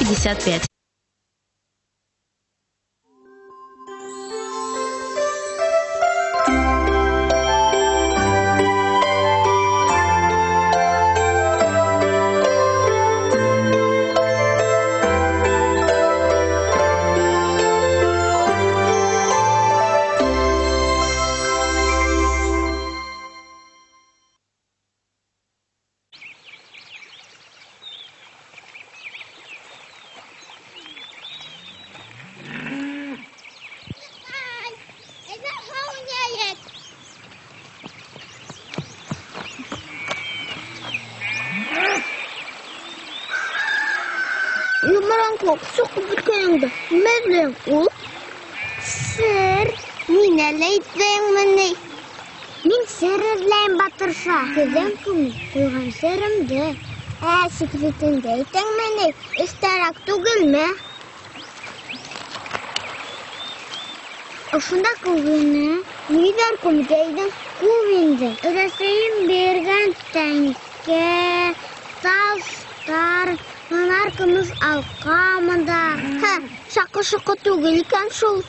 55. Yumran kokusu bitkende. Medlem ul. Sır. Mine leytleyin mene. Min sırırlayın batırsa. Kızım kimi? Kuygan sırımdı. Sekretin deyten mene. İsterak tugilme. Oşunda kuvini. Lider komiteyden kuvindi. Öreseyim bergen tenke. Taşlar. Narkımız alkamında. Şakı şakı tugilken şul.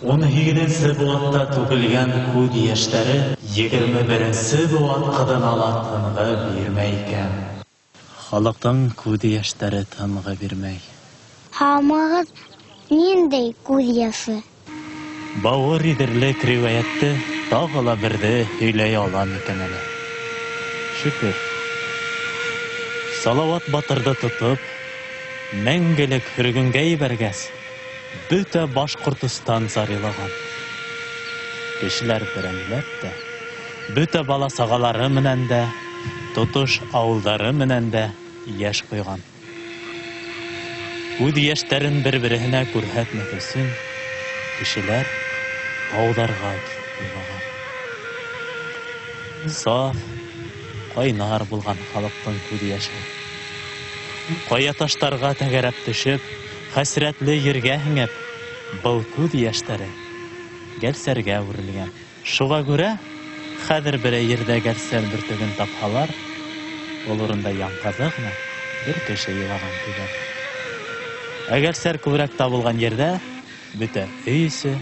Оны 7-нче буатта түгелгән күд яшьтәре 21-нче буаткадан алатынга бирмәй икән. Халыктың күд яшьтәре тынга бирмәй. Хамагыз ниндәй күз яшы? Бавыр идерлек риваятты тагыла берде һөйләй алам икән әле. Шөкер. Салават батырды тотып, мәңгелек хөргөнгә ибәргәс, бөтә Башкортстан зарылаган. Кешеләр берәмләп тә, бөтә бала сагалары менән дә, тотыш авылдары менән дә яшь куйган. Үз яшьтәрен бер-беренә күрһәтмәк өчен кешеләр таударга куйган. Саф, кайнар булган халыктың күз яше. Кая таштарга тәгәрәп төшеп, хәсрәтле ергә һеңеп, был күз яшьтәре гәрсәргә үрелгән. Шуңа күрә хәзер бер ердә гәрсәр бөртеген тапһалар, ул урында яңгырлы гына бер кеше елаган түгел. Әгәр сәр күбрәк табылган ердә бөтә өй исе,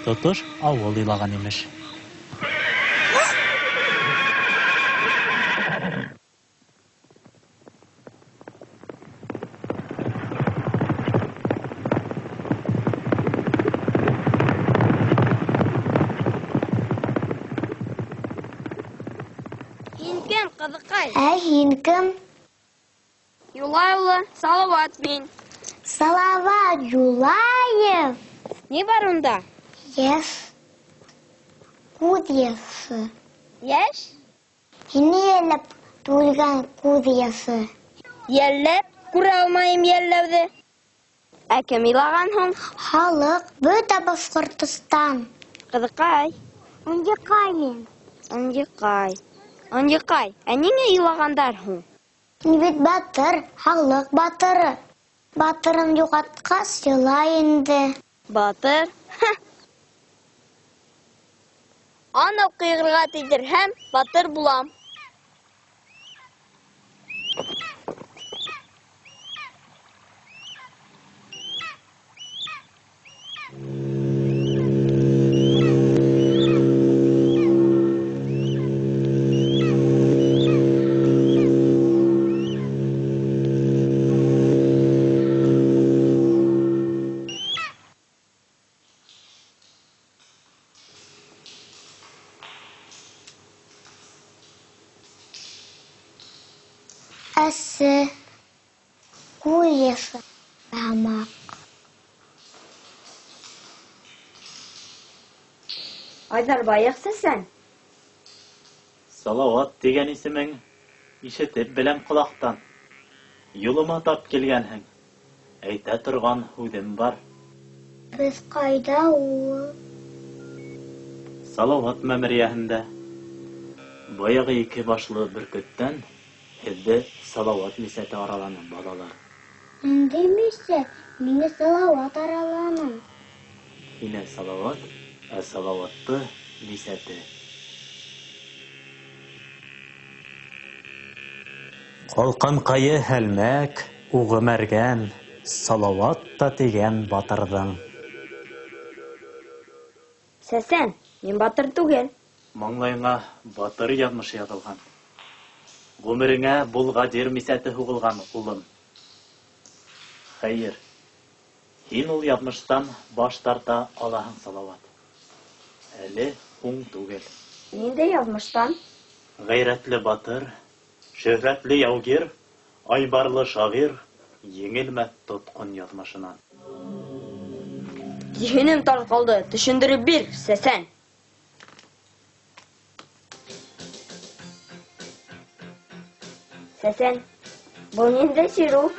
тотыш авыл елаган имеш. Һин кем? Юлайлы, Салават мин. Салават Юлаев. Не бар унда? Яшь. Күз яшы. Яшь? Һине йәлләп түлгән күз яшы. Йәлләп? Күрә алмайым йәлләүҙе. Ә кем илаган һуң? Халык бөтә Башкортстан. Ҡыҙыҡай. Андыҡай мин. Андыҡай, ә ниңә илагандар һуң? Һин бит батыр, халык батыры. Батырын юғалтҡас йылай инде. Батыр? Анау ҡыйғырға тейҙерһәм, батыр булам. Әсе, күз яшы. Тамаҡ. Айҙар, баяҡсы сән? Салават дигән исемең ишетеп белән колактан. Юлыма тап килгәнһең. Әйтә торган һүзем бар. Без кайда ул? Салават мәмерияһендә. Баягы ике башлы бөркеттән һеҙҙе Салават мисәте араланы, балалар. Инде мисә, мине Салават араланы. Һине Салават, ә Салаватты мисәте. Ҡалҡан ҡайы һәлмәк, уғы мәргән, Салават та тигән батырҙың. Сәсән, мин батыр түгел. Маңлайыңа батыр яҙмышы яҙылған. Ғүмереңә Булғадир мисәте һуғылған, улым. Хәйер, һин ул яҙмыштан баш тарта алаһың, Салават. Әле һуң түгел. Ниндәй яҙмыштан? Ғәйрәтле батыр, шөһрәтле яугир, айбарлы шағир, еңелмәҫ тотҡон яҙмышынан. Зиһенем тарҡалды, төшөндөрөп бир, Сәсән. Сәсән, был ниндәй сиру?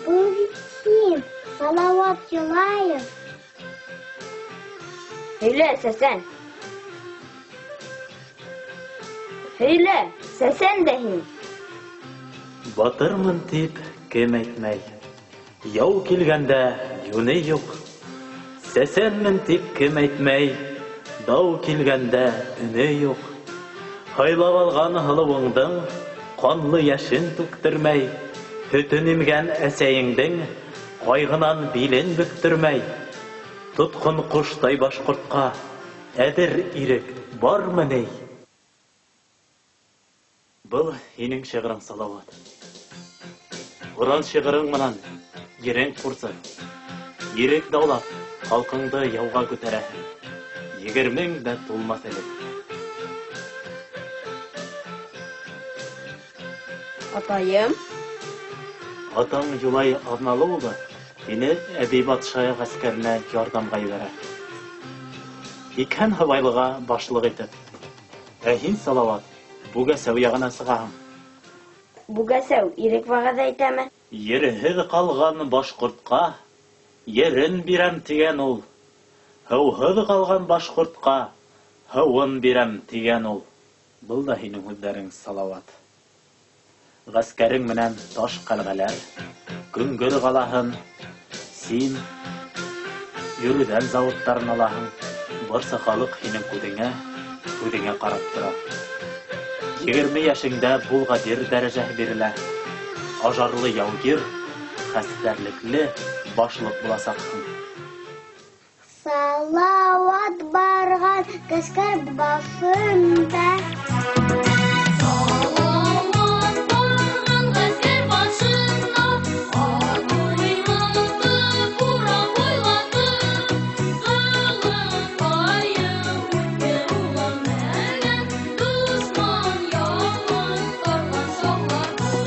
Бул бит син, Салават Юлаев. Һөйлә, Сәсән. Һөйлә, Сәсән дә һин. Батырмын тип кем әйтмәй. Яу килгәндә юны юҡ. Сәсәнмен тип кем әйтмәй. Дау килгәндә өне юҡ. Һайлап алған һылыуыңдың ҡанлы йәшен түктермәй. Һөтөн имгән әсәйеңдең ҡайғынан билен бөктөрмәй. Тотҡон ҡоштай башҡортҡа әҙер ирек бармы ни? Был һинең шиғырың, Салават. Уран шиғырың менән ерең ҡурсыр. Ирек даулап, халҡыңды яуға күтәрәһең. 20 дә тулмаҫ элек. Атайым. Атаң Юлай Аҙналы улы һине әбей батша ғәскәренә ярҙамға ебәрә. 2 һыбайлыға башлыҡ итеп. Ә һин, Салават, Бүгәсәү яғына сығаһың. Бүгәсәү ирек вәғәҙә итәме? Ерһеҙ ҡалған башҡортҡа ерен бирәм тигән ул. Һыуһыҙ ҡалған башҡортҡа һыуын бирәм тигән ул. Был да һинең һүҙҙәрең, Салават. Ғәскәрең менән таш ҡәлғәләр, Көңгөр ҡалаһын, Син, йөрөҙән заводтарын алаһың. Барса халыҡ һинең күҙеңә ҡарап тора. 20 йәшеңдә Булғадир дәрәжәһе бирелә. Ажарлы яугир, хәстәрлекле башлыҡ буласаҡһың. Салават барған ғәскәр башында. Салават барған ғәскәр башында, ат уйлаты, бура уйлаты. Ҡылын ҡайың үткер улан мәгән, дошман яуын тарған шаулаты.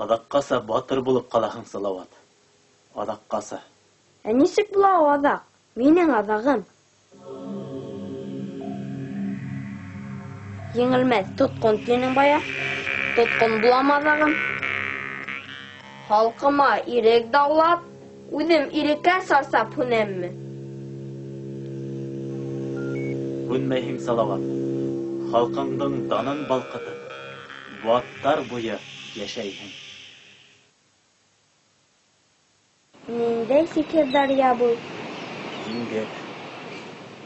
Аҙаҡҡаса батыр булып ҡалаһың, Салават. Аҙаҡҡаса. Ә нисек була ул аҙаҡ? Минең аҙағым. Еңелмәҫ тотҡон тинең бая. Тотҡон булам аҙағым. Халҡыма ирек даулап, үҙем иреккә сарсап һүнәмме? Һүнмәйһең, Салават. Халҡыңдың данын балҡытып, ваттар буйы йәшәйһең. Ниндәй сихер дарья был? Диңгеҙ.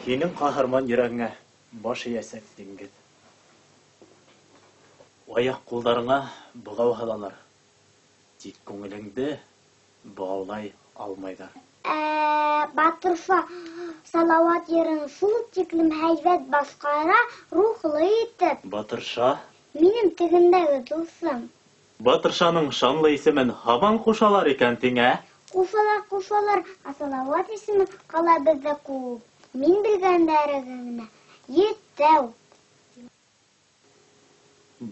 Һинең ҡаһарман йөрәгеңә баш эйәсәк диңгеҙ. аяқ қолдарыңа бұғау халалар. Тик көңіліңді бұғаулай алмайдар. Батырша, салават ерін шул тиклем һәйбәт башкара, рухлы итеп. Батырша, Минем тегендәге дусым. Батыршаның шанлы исемен һаман кушалар икән тиңә. Кушалар, салават исеме кала бездә күп. Мин белгәндәре генә еттәү.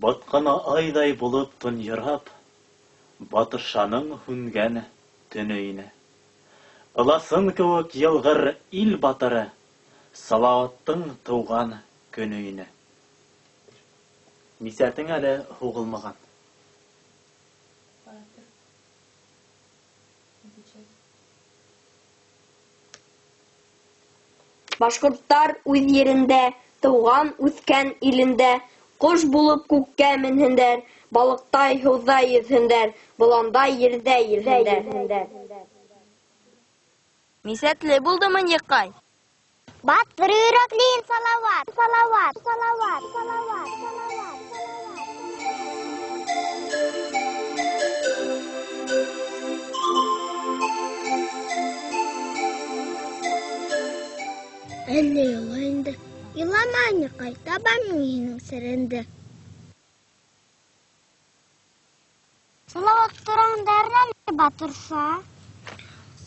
Батқаны айдай булып тонйырап, Батыршаның хүнгән төнөйне. Ыласын кеүек йылгыр ил батыры, Салаваттың тыуган көнөйне. Мисәтең әле һугылмаган. Башкорттар үз ерендә, тыуган үскән илендә, кош булып күккә менһендәр, балыктай һыуда йөзһендәр, боландай ердә йөрһендәр. Мисәтле булдымы никай? Батыр йөрәкле салават. Әллә яла инде. Илама никай, табам минең серенде. Салават тораңдардан Батырша.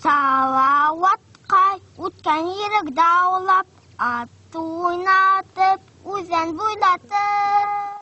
Салаватка үткән йөрәк даулап, ат уйнатып, үзән буйлатып.